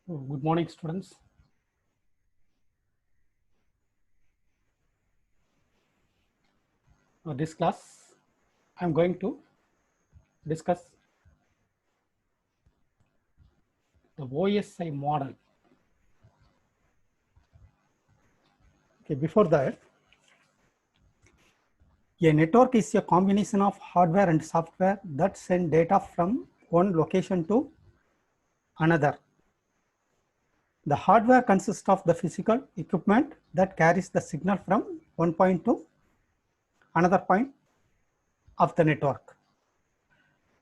Good morning, students. This class, I'm going to discuss the OSI model. Okay, before that, a network is a combination of hardware and software that send data from one location to another. The hardware consists of the physical equipment that carries the signal from one point to another point of the network.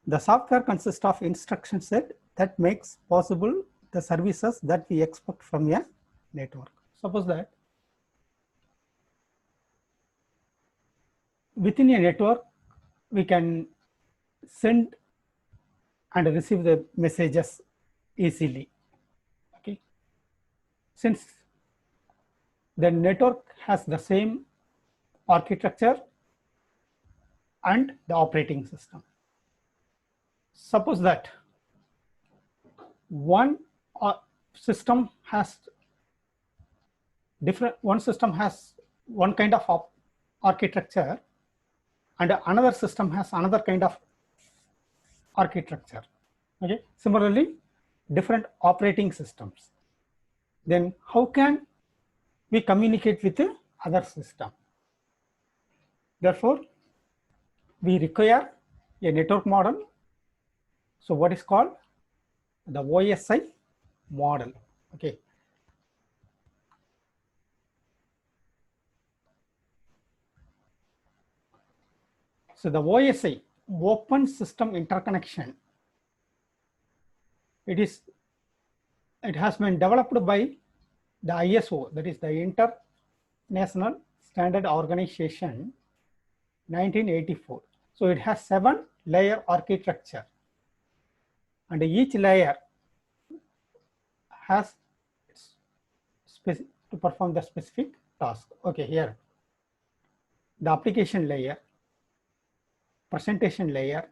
The software consists of instruction set that makes possible the services that we expect from a network. Suppose that within a network, we can send and receive the messages easily. Okay. Since the network has the same architecture and the operating system. Suppose that one system has one kind of architecture and another system has another kind of architecture. Okay. Similarly, different operating systems. Then how can we communicate with the other system? Therefore, we require a network model. So what is called the OSI model. Okay. So the OSI, Open System Interconnection, it has been developed by the ISO, that is the International Standard Organization, 1984. So it has 7-layer architecture, and each layer has to perform the specific task. Okay, here the application layer, presentation layer,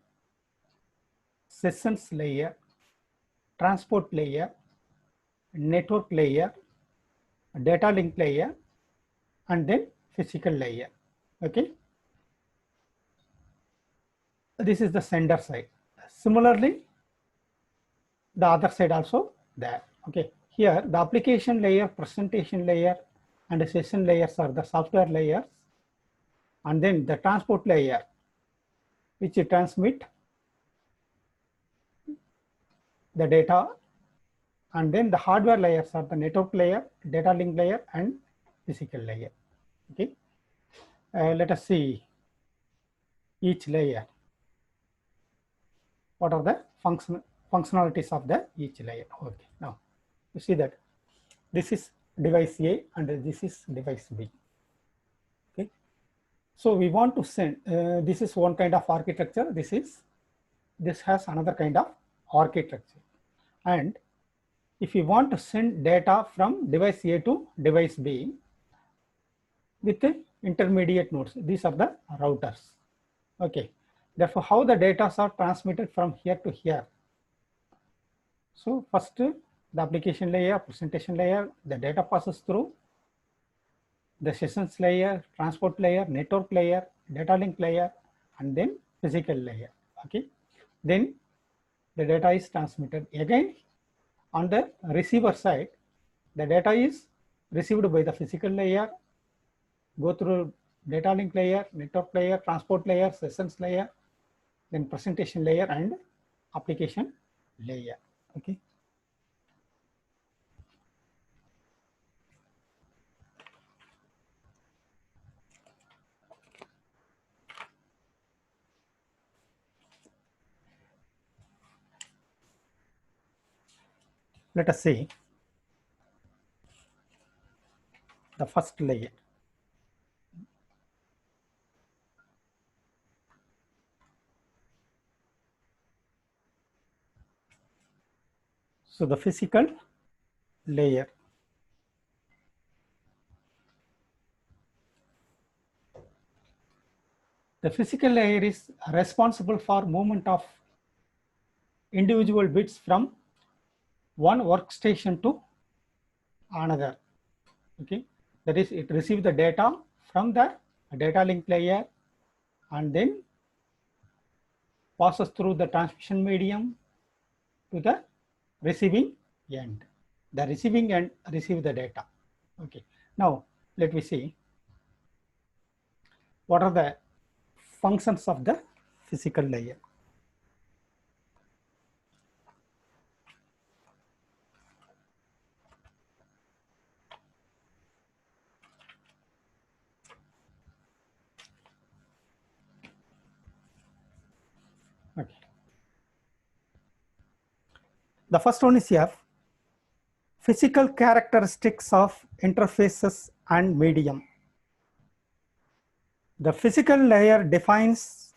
sessions layer, transport layer, network layer, data link layer, and then physical layer. Okay, this is the sender side. Similarly, the other side also there. Okay, here the application layer, presentation layer, and the session layers are the software layers, and then the transport layer, which transmit the data, and then the hardware layers are the network layer, data link layer, and physical layer. Okay, let us see each layer. What are the functionalities of the each layer? Okay, now you see that this is device A and this is device B. Okay, so we want to send. This is one kind of architecture. This has another kind of architecture, and if you want to send data from device A to device B with the intermediate nodes, these are the routers. Okay, therefore, how the data are transmitted from here to here? So first, the application layer, presentation layer, the data passes through the sessions layer, transport layer, network layer, data link layer, and then physical layer. Okay, then the data is transmitted. Again, on the receiver side, the data is received by the physical layer, go through data link layer, network layer, transport layer, sessions layer, then presentation layer, and application layer. Okay. Let us see the first layer. So the physical layer. The physical layer is responsible for movement of individual bits from one workstation to another. Okay, that is, it receives the data from the data link layer and then passes through the transmission medium to the receiving end. The receiving end receive the data. Okay, now let me see what are the functions of the physical layer. Okay, the first one is here, physical characteristics of interfaces and medium. The physical layer defines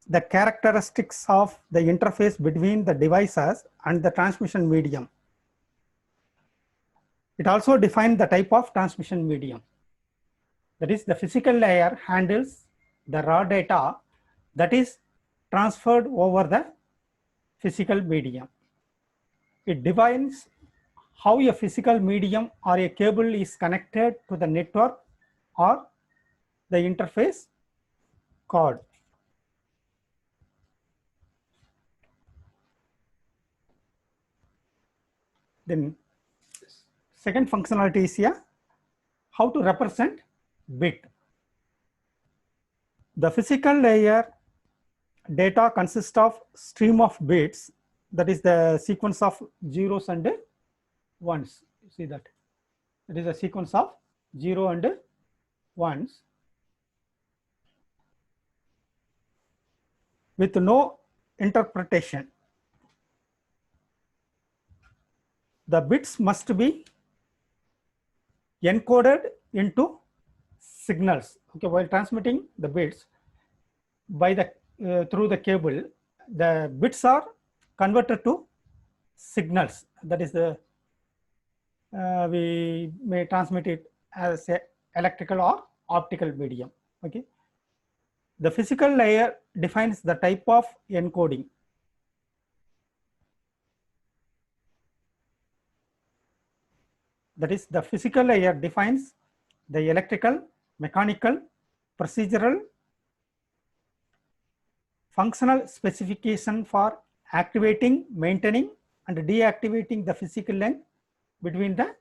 the characteristics of the interface between the devices and the transmission medium. It also defines the type of transmission medium. That is, the physical layer handles the raw data that is transferred over the physical medium. It defines how a physical medium or a cable is connected to the network or the interface card. Then second functionality is here, how to represent bit. The physical layer data consists of stream of bits, that is the sequence of zeros and ones. You see that it is a sequence of 0 and 1s with no interpretation. The bits must be encoded into signals. Okay, while transmitting the bits by the through the cable, the bits are converted to signals. That is the we may transmit it as a electrical or optical medium. Okay, the physical layer defines the type of encoding. That is, the physical layer defines the electrical, mechanical, procedural, functional specification for activating, maintaining, and deactivating the physical link between the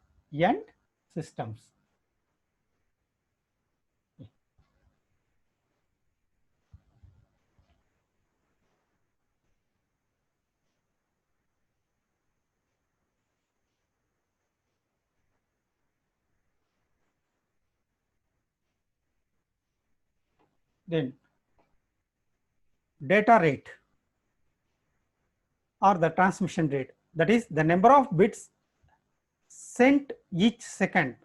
end systems. Then data rate or the transmission rate, that is the number of bits sent each second,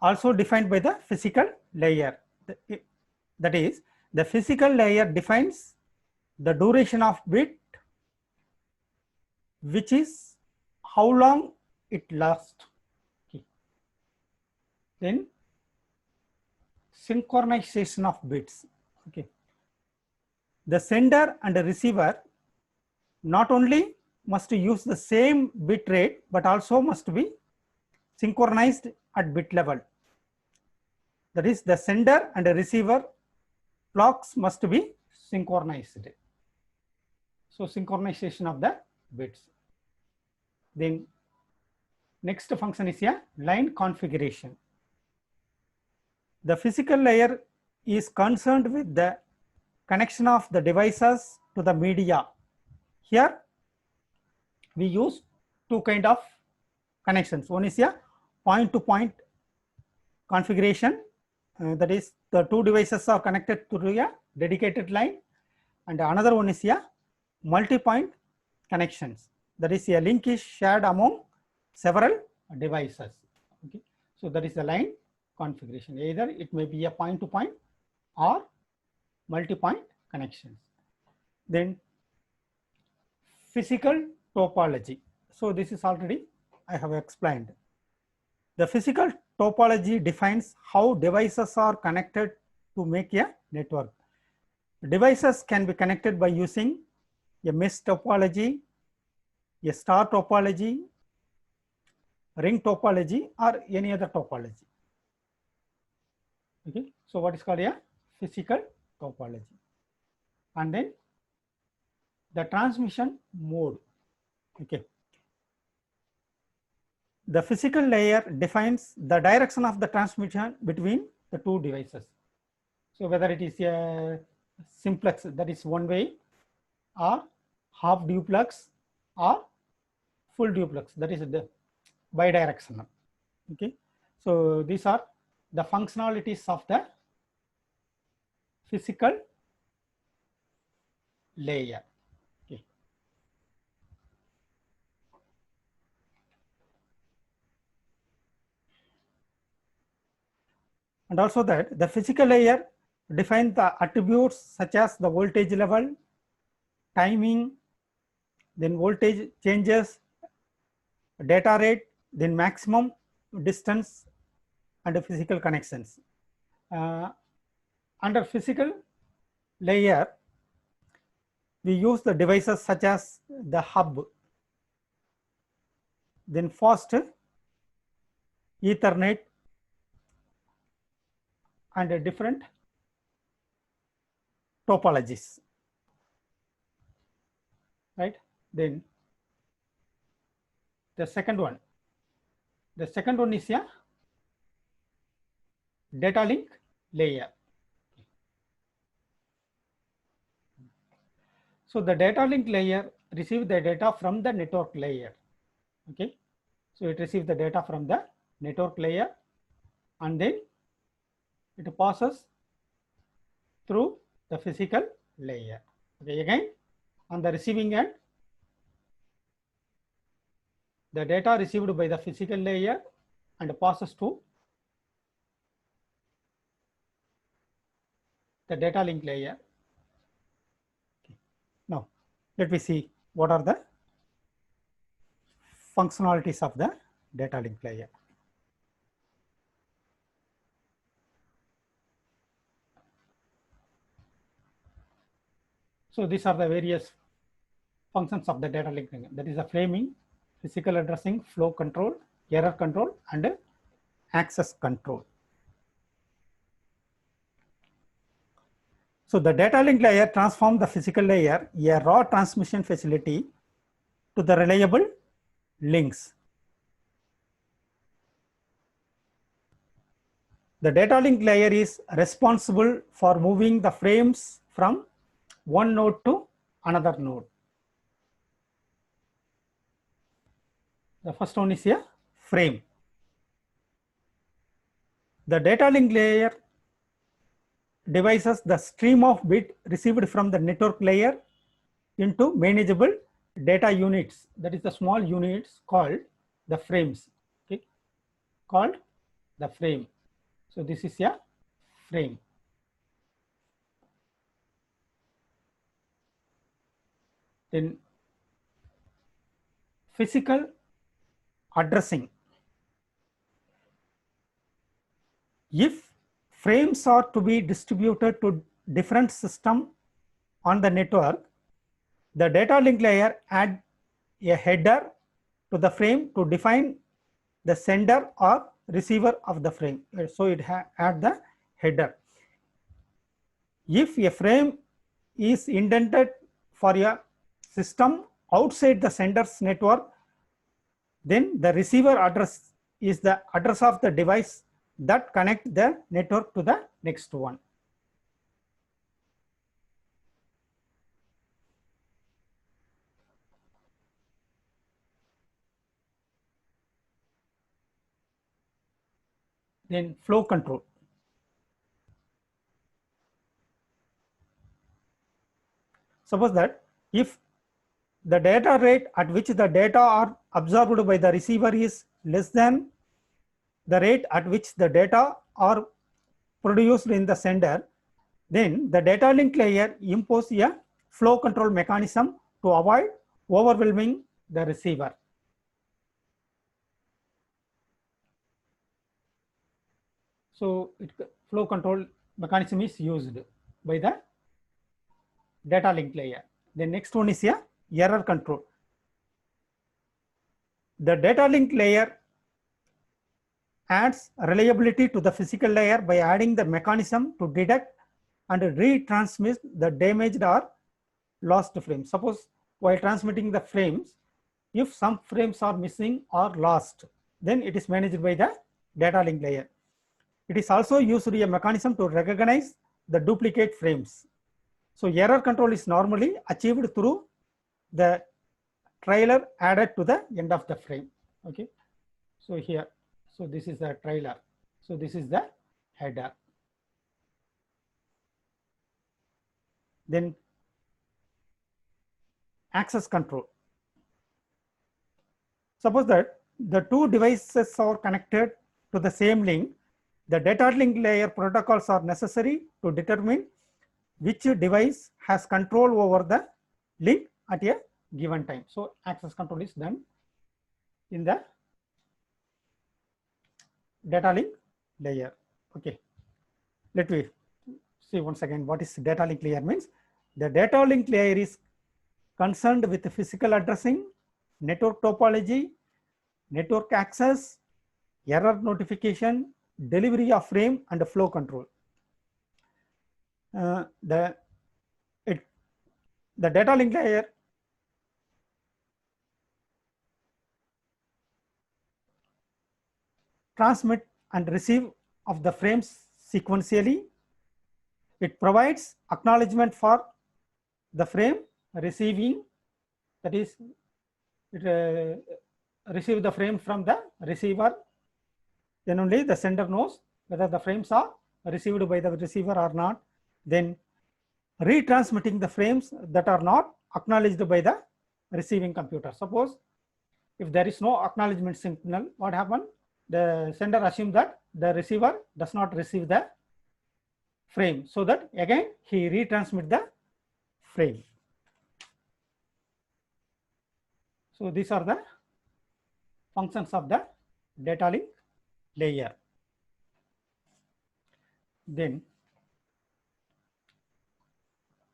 also defined by the physical layer. That is, the physical layer defines the duration of bit, which is how long it lasts. Okay. Then synchronization of bits. Okay, the sender and the receiver not only must use the same bit rate, but also must be synchronized at bit level. That is, the sender and the receiver clocks must be synchronized. So synchronization of the bits. Then next function is a line configuration. The physical layer is concerned with the connection of the devices to the media. Here we use two kind of connections. One is a point-to-point configuration, that is the two devices are connected to a dedicated line, and another one is a multi-point connections, that is a link is shared among several devices. Okay, so that is the line configuration. Either it may be a point-to-point or multi-point connections. Then physical topology. So this is already I have explained. The physical topology defines how devices are connected to make a network. Devices can be connected by using a mesh topology, a star topology, ring topology, or any other topology. Okay, so what is called a physical topology. And then the transmission mode. Okay, the physical layer defines the direction of the transmission between the two devices. So whether it is a simplex, that is one way, or half duplex, or full duplex, that is the bidirectional. Okay, so these are the functionalities of the physical layer. Okay. And also that the physical layer defines the attributes such as the voltage level, timing, then voltage changes, data rate, then maximum distance, and the physical connections. Under physical layer, we use the devices such as the hub, then fast Ethernet, and different topologies, right? Then the second one is a data link layer. So the data link layer receives the data from the network layer. Okay, so it receives the data from the network layer, and then it passes through the physical layer. Okay, again on the receiving end, the data received by the physical layer and passes to the data link layer. Okay. Now let me see what are the functionalities of the data link layer. So these are the various functions of the data link layer. That is the framing, physical addressing, flow control, error control, and access control. So the data link layer transforms the physical layer, a raw transmission facility, to the reliable links. The data link layer is responsible for moving the frames from one node to another node. The first one is a frame. The data link layer divides the stream of bit received from the network layer into manageable data units. That is the small units called the frames. Okay, called the frame. So this is a frame. Then physical addressing. If frames are to be distributed to different systems on the network, the data link layer adds a header to the frame to define the sender or receiver of the frame. So it adds the header. If a frame is indented for a system outside the sender's network, then the receiver address is the address of the device that connect the network to the next one. Then flow control. Suppose that if the data rate at which the data are absorbed by the receiver is less than the rate at which the data are produced in the sender, then the data link layer imposes a flow control mechanism to avoid overwhelming the receiver. So flow control mechanism is used by the data link layer. The next one is a error control. The data link layer adds reliability to the physical layer by adding the mechanism to detect and retransmit the damaged or lost frames. Suppose while transmitting the frames, if some frames are missing or lost, then it is managed by the data link layer. It is also used a mechanism to recognize the duplicate frames. So error control is normally achieved through the trailer added to the end of the frame. Okay. So here, so this is the trailer. So this is the header. Then access control. Suppose that the two devices are connected to the same link, the data link layer protocols are necessary to determine which device has control over the link at a given time. So access control is done in the data link layer. Okay. Let me see once again what is data link layer means. The data link layer is concerned with physical addressing, network topology, network access, error notification, delivery of frame, and flow control. The data link layer transmit and receive of the frames sequentially. It provides acknowledgement for the frame receiving, that is, it receive the frame from the receiver. Then only the sender knows whether the frames are received by the receiver or not. Then retransmitting the frames that are not acknowledged by the receiving computer. Suppose if there is no acknowledgement signal, what happens? The sender assumes that the receiver does not receive the frame, so that again he retransmit the frame. So these are the functions of the data link layer. Then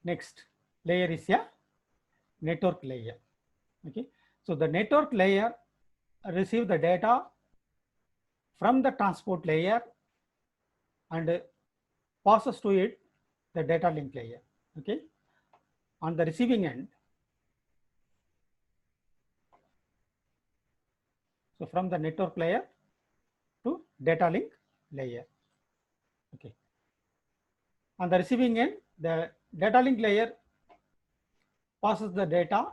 next layer is a network layer. Okay, so the network layer receive the data from the transport layer and passes to it the data link layer. Okay, on the receiving end, so from the network layer to data link layer. Okay, on the receiving end, the data link layer passes the data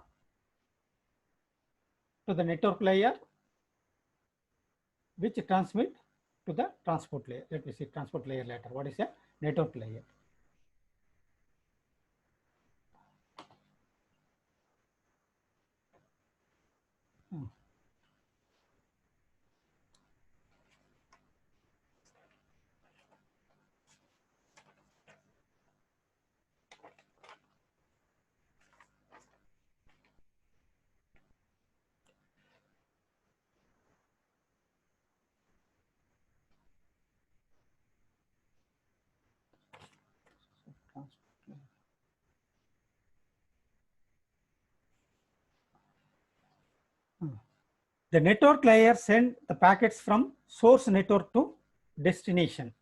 to the network layer, which transmit to the transport layer. Let me see transport layer later. What is a network layer? The network layer sends the packets from source network to destination.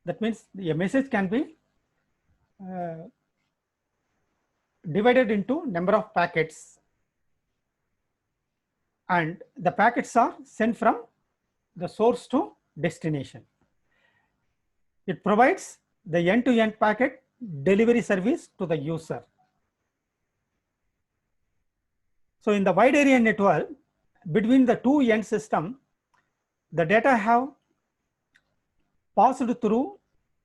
That means a message can be divided into number of packets, and the packets are sent from the source to destination. It provides the end-to-end packet delivery service to the user. So in the wide area network, between the two end system, the data have passed through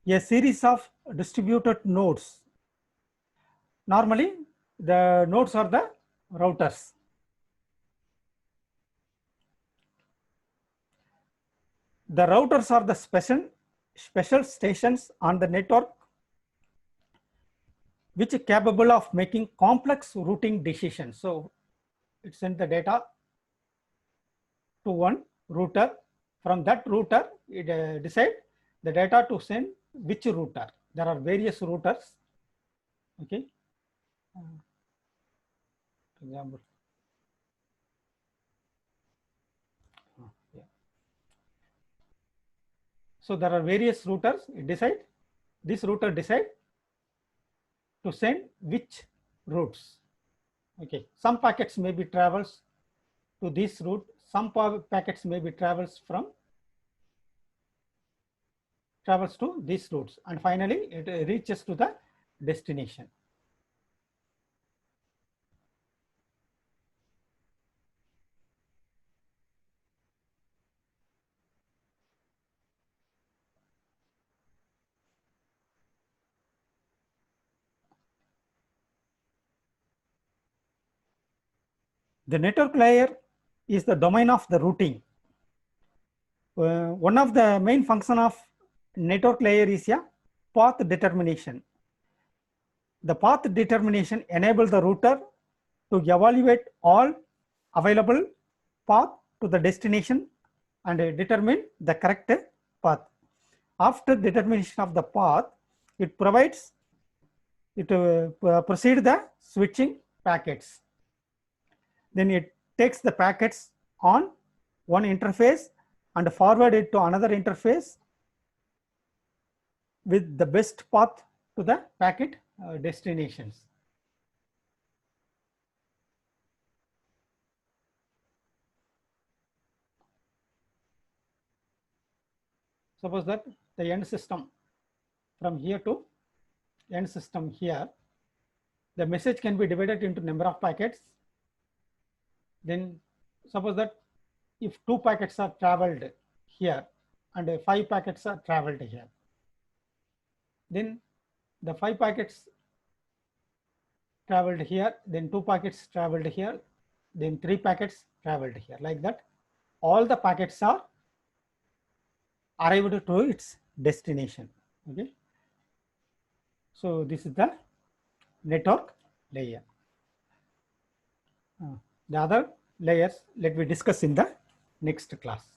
a series of distributed nodes. Normally, the nodes are the routers. The routers are the special stations on the network which are capable of making complex routing decisions. So it sends the data to one router. From that router, it decides the data to send which router. There are various routers. Okay. example. Yeah. So there are various routers. This router decide to send which routes. Okay, some packets may be travels to this route. Some packets may be travels to these routes, and finally it reaches to the destination. The network layer is the domain of the routing. One of the main function of network layer is a path determination. The path determination enables the router to evaluate all available path to the destination and determine the correct path. After determination of the path, it proceeds the switching packets. Then it takes the packets on one interface and forward it to another interface with the best path to the packet destinations. Suppose that the end system from here to end system here, the message can be divided into number of packets. Then suppose that if 2 packets are traveled here and 5 packets are traveled here, then the 5 packets traveled here, then 2 packets traveled here, then 3 packets traveled here. Like that, all the packets are arrived to its destination. Okay. So this is the network layer. The other layers let me discuss in the next class.